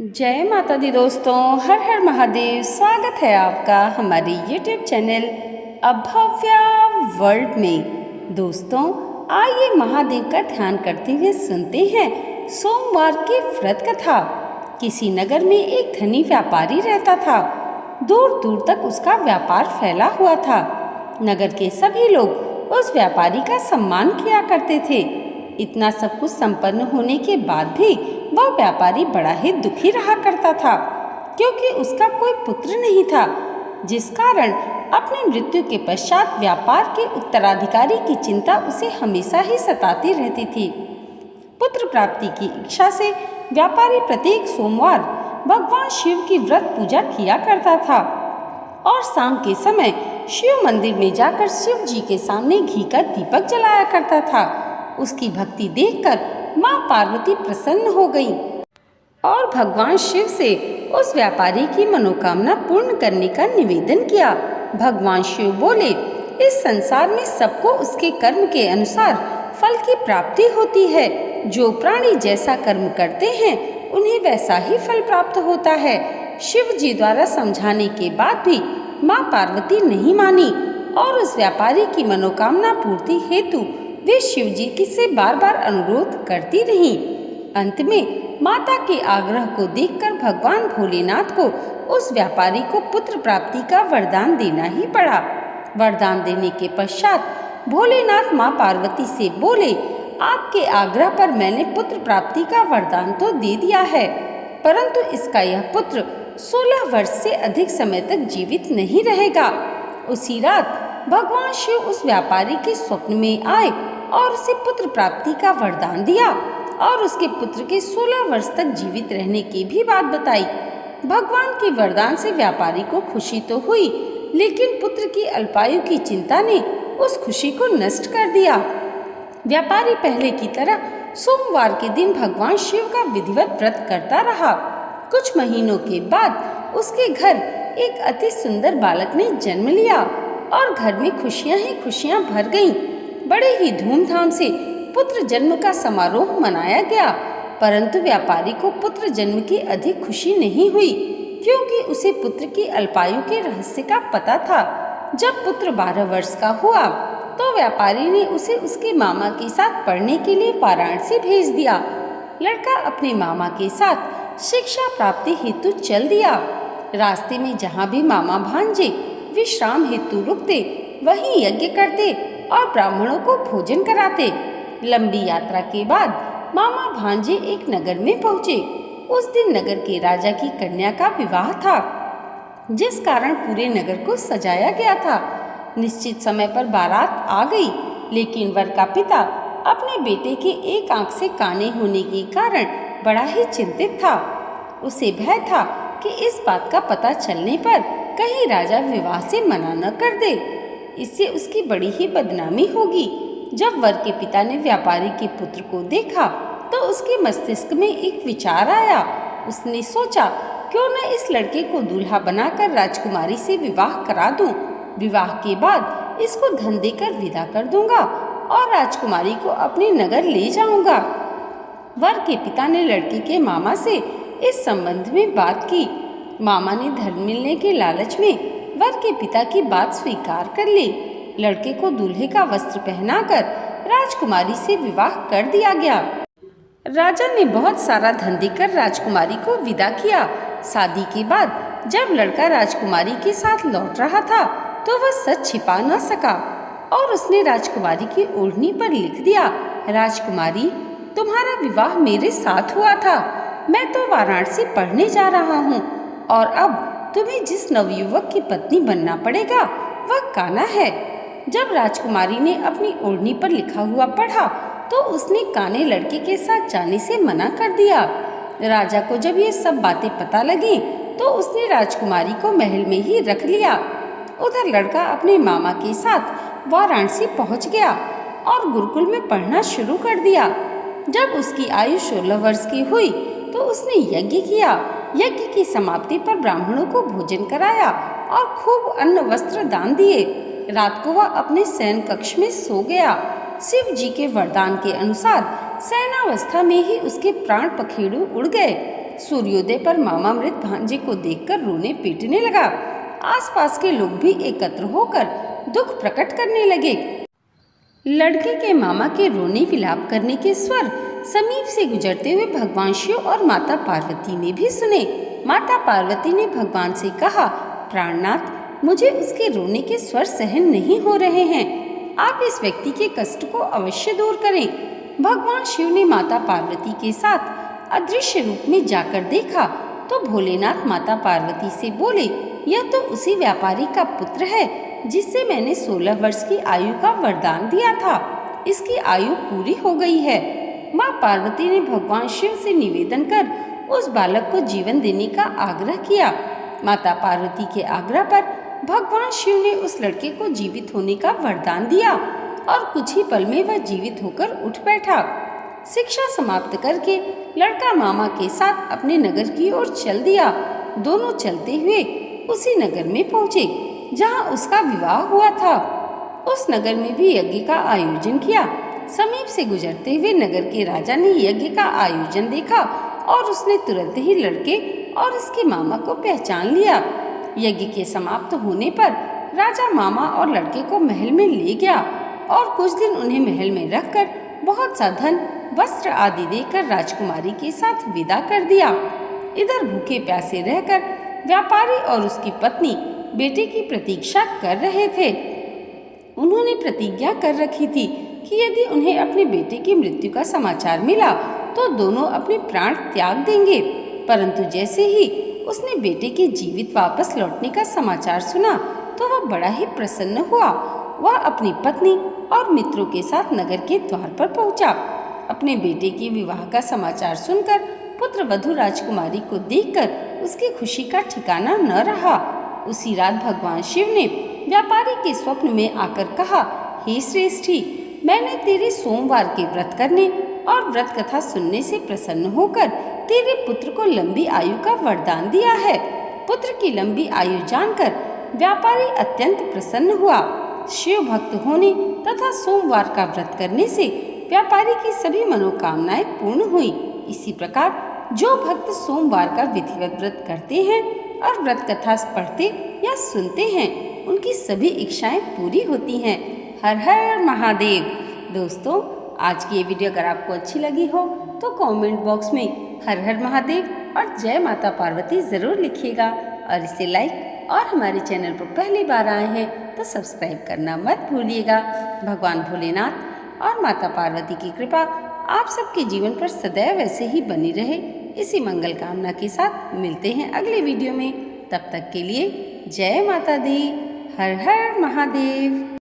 जय माता दी दोस्तों, हर हर महादेव। स्वागत है आपका हमारे YouTube चैनल अभव्या वर्ल्ड में। दोस्तों, आइए महादेव का ध्यान करते हुए सुनते हैं सोमवार की व्रत कथा। किसी नगर में एक धनी व्यापारी रहता था। दूर दूर तक उसका व्यापार फैला हुआ था। नगर के सभी लोग उस व्यापारी का सम्मान किया करते थे। इतना सब कुछ संपन्न होने के बाद भी वह व्यापारी बड़ा ही दुखी रहा करता था, क्योंकि उसका कोई पुत्र नहीं था, जिस कारण अपनी मृत्यु के पश्चात व्यापार के उत्तराधिकारी की चिंता उसे हमेशा ही सताती रहती थी। पुत्र प्राप्ति की इच्छा से व्यापारी प्रत्येक सोमवार भगवान शिव की व्रत पूजा किया करता था और शाम के समय शिव मंदिर में जाकर शिव जी के सामने घी का दीपक जलाया करता था। उसकी भक्ति देखकर माँ पार्वती प्रसन्न हो गई और भगवान शिव से उस व्यापारी की मनोकामना पूर्ण करने का निवेदन किया। भगवान शिव बोले, इस संसार में सबको उसके कर्म के अनुसार फल की प्राप्ति होती है। जो प्राणी जैसा कर्म करते हैं उन्हें वैसा ही फल प्राप्त होता है। शिव जी द्वारा समझाने के बाद भी माँ पार्वती नहीं मानी और उस व्यापारी की मनोकामना पूर्ति हेतु वे शिव जी की से बार बार अनुरोध करती रहीं। अंत में माता के आग्रह को देखकर भगवान भोलेनाथ को उस व्यापारी को पुत्र प्राप्ति का वरदान देना ही पड़ा। वरदान देने के पश्चात भोलेनाथ माँ पार्वती से बोले, आपके आग्रह पर मैंने पुत्र प्राप्ति का वरदान तो दे दिया है, परंतु इसका यह पुत्र 16 वर्ष से अधिक समय तक जीवित नहीं रहेगा। उसी रात भगवान शिव उस व्यापारी के स्वप्न में आए और उसे पुत्र प्राप्ति का वरदान दिया और उसके पुत्र के 16 वर्ष तक जीवित रहने की भी बात बताई। भगवान के वरदान से व्यापारी को खुशी तो हुई, लेकिन पुत्र की अल्पायु की चिंता ने उस खुशी को नष्ट कर दिया। व्यापारी पहले की तरह सोमवार के दिन भगवान शिव का विधिवत व्रत करता रहा। कुछ महीनों के बाद उसके घर एक अति सुंदर बालक ने जन्म लिया और घर में खुशियां ही खुशियां भर गईं। बड़े ही धूमधाम से पुत्र जन्म का समारोह मनाया गया, परंतु व्यापारी को पुत्र जन्म की अधिक खुशी नहीं हुई, क्योंकि उसे पुत्र की अल्पायु के रहस्य का पता था। जब पुत्र 12 वर्ष का हुआ तो व्यापारी ने उसे उसके मामा के साथ पढ़ने के लिए वाराणसी भेज दिया। लड़का अपने मामा के साथ शिक्षा प्राप्ति हेतु चल दिया। रास्ते में जहाँ भी मामा भांजे विश्राम हेतु रुकते, वहीं यज्ञ करते और ब्राह्मणों को भोजन कराते। लंबी यात्रा के बाद मामा भांजे एक नगर में पहुँचे। उस दिन नगर के राजा की कन्या का विवाह था, जिस कारण पूरे नगर को सजाया गया था। निश्चित समय पर बारात आ गई, लेकिन वर का पिता अपने बेटे के एक आंख से काने होने के कारण बड़ा ही चिंतित था। उसे भय था कि इस बात का पता चलने पर कहीं राजा विवाह से मना न कर दे, इससे उसकी बड़ी ही बदनामी होगी। जब वर के पिता ने व्यापारी के पुत्र को देखा तो उसके मस्तिष्क में एक विचार आया। उसने सोचा, क्यों न इस लड़के को दूल्हा बनाकर राजकुमारी से विवाह करा दूं। विवाह के बाद इसको धन देकर विदा कर दूंगा और राजकुमारी को अपने नगर ले जाऊंगा। वर के पिता ने लड़के के मामा से इस संबंध में बात की। मामा ने धन मिलने के लालच में वर के पिता की बात स्वीकार कर ली। लड़के को दूल्हे का वस्त्र पहनाकर राजकुमारी से विवाह कर दिया गया। राजा ने बहुत सारा धन देकर राजकुमारी को विदा किया। शादी के बाद जब लड़का राजकुमारी के साथ लौट रहा था तो वह सच छिपा न सका और उसने राजकुमारी की ओढ़नी पर लिख दिया, राजकुमारी, तुम्हारा विवाह मेरे साथ हुआ था। मैं तो वाराणसी पढ़ने जा रहा हूँ और अब तुम्हें जिस नवयुवक की पत्नी बनना पड़ेगा वह काना है। जब राजकुमारी ने अपनी ओढ़नी पर लिखा हुआ पढ़ा तो उसने काने लड़के के साथ जाने से मना कर दिया। राजा को जब ये सब बातें पता लगी तो उसने राजकुमारी को महल में ही रख लिया। उधर लड़का अपने मामा के साथ वाराणसी पहुंच गया और गुरुकुल में पढ़ना शुरू कर दिया। जब उसकी आयु 16 वर्ष की हुई तो उसने यज्ञ किया। यज्ञ की समाप्ति पर ब्राह्मणों को भोजन कराया और खूब अन्न वस्त्र दान दिए। रात को वह अपने शयन कक्ष में सो गया। शिव जी के वरदान के अनुसार शयनावस्था में ही उसके प्राण पखेरु उड़ गए। सूर्योदय पर मामा मृत भांजे को देखकर रोने पीटने लगा। आसपास के लोग भी एकत्र होकर दुख प्रकट करने लगे। लड़के के मामा के रोने विलाप करने के स्वर समीप से गुजरते हुए भगवान शिव और माता पार्वती ने भी सुने। माता पार्वती ने भगवान से कहा, प्राणनाथ, मुझे उसके रोने के स्वर सहन नहीं हो रहे हैं। आप इस व्यक्ति के कष्ट को अवश्य दूर करें। भगवान शिव ने माता पार्वती के साथ अदृश्य रूप में जाकर देखा तो भोलेनाथ माता पार्वती से बोले, यह तो उसी व्यापारी का पुत्र है जिससे मैंने 16 वर्ष की आयु का वरदान दिया था। इसकी आयु पूरी हो गई है। माँ पार्वती ने भगवान शिव से निवेदन कर उस बालक को जीवन देने का आग्रह किया। माता पार्वती के आग्रह पर भगवान शिव ने उस लड़के को जीवित होने का वरदान दिया और कुछ ही पल में वह जीवित होकर उठ बैठा। शिक्षा समाप्त करके लड़का मामा के साथ अपने नगर की ओर चल दिया। दोनों चलते हुए उसी नगर में पहुँचे जहाँ उसका विवाह हुआ था। उस नगर में भी यज्ञ का आयोजन किया। समीप से गुजरते हुए नगर के राजा ने यज्ञ का आयोजन देखा और उसने तुरंत ही लड़के और उसके मामा को पहचान लिया। यज्ञ के समाप्त होने पर राजा मामा और लड़के को महल में ले गया और कुछ दिन उन्हें महल में रखकर बहुत सा धन, वस्त्र आदि देकर राजकुमारी के साथ विदा कर दिया। इधर भूखे प्यासे रहकर व्यापारी और उसकी पत्नी बेटे की प्रतीक्षा कर रहे थे। उन्होंने प्रतिज्ञा कर रखी थी कि यदि उन्हें अपने बेटे की मृत्यु का समाचार मिला तो दोनों अपने प्राण त्याग देंगे। परंतु जैसे ही उसने बेटे के जीवित वापस लौटने का समाचार सुना तो वह बड़ा ही प्रसन्न हुआ। वह अपनी पत्नी और मित्रों के साथ नगर के द्वार पर पहुंचा। अपने बेटे के विवाह का समाचार सुनकर पुत्र वधू राजकुमारी को देखकर उसकी खुशी का ठिकाना न रहा। उसी रात भगवान शिव ने व्यापारी के स्वप्न में आकर कहा, हे श्रेष्ठी, मैंने तेरे सोमवार के व्रत करने और व्रत कथा सुनने से प्रसन्न होकर तेरे पुत्र को लंबी आयु का वरदान दिया है। पुत्र की लंबी आयु जानकर व्यापारी अत्यंत प्रसन्न हुआ। शिव भक्त होने तथा सोमवार का व्रत करने से व्यापारी की सभी मनोकामनाएं पूर्ण हुई। इसी प्रकार जो भक्त सोमवार का विधिवत व्रत करते हैं और व्रत कथा पढ़ते या सुनते हैं, उनकी सभी इच्छाएं पूरी होती हैं। हर हर महादेव। दोस्तों, आज की ये वीडियो अगर आपको अच्छी लगी हो तो कमेंट बॉक्स में हर हर महादेव और जय माता पार्वती ज़रूर लिखिएगा और इसे लाइक और हमारे चैनल पर पहली बार आए हैं तो सब्सक्राइब करना मत भूलिएगा। भगवान भोलेनाथ और माता पार्वती की कृपा आप सबके जीवन पर सदैव ऐसे ही बनी रहे, इसी मंगल कामना के साथ मिलते हैं अगले वीडियो में। तब तक के लिए जय माता दी। हर हर महादेव।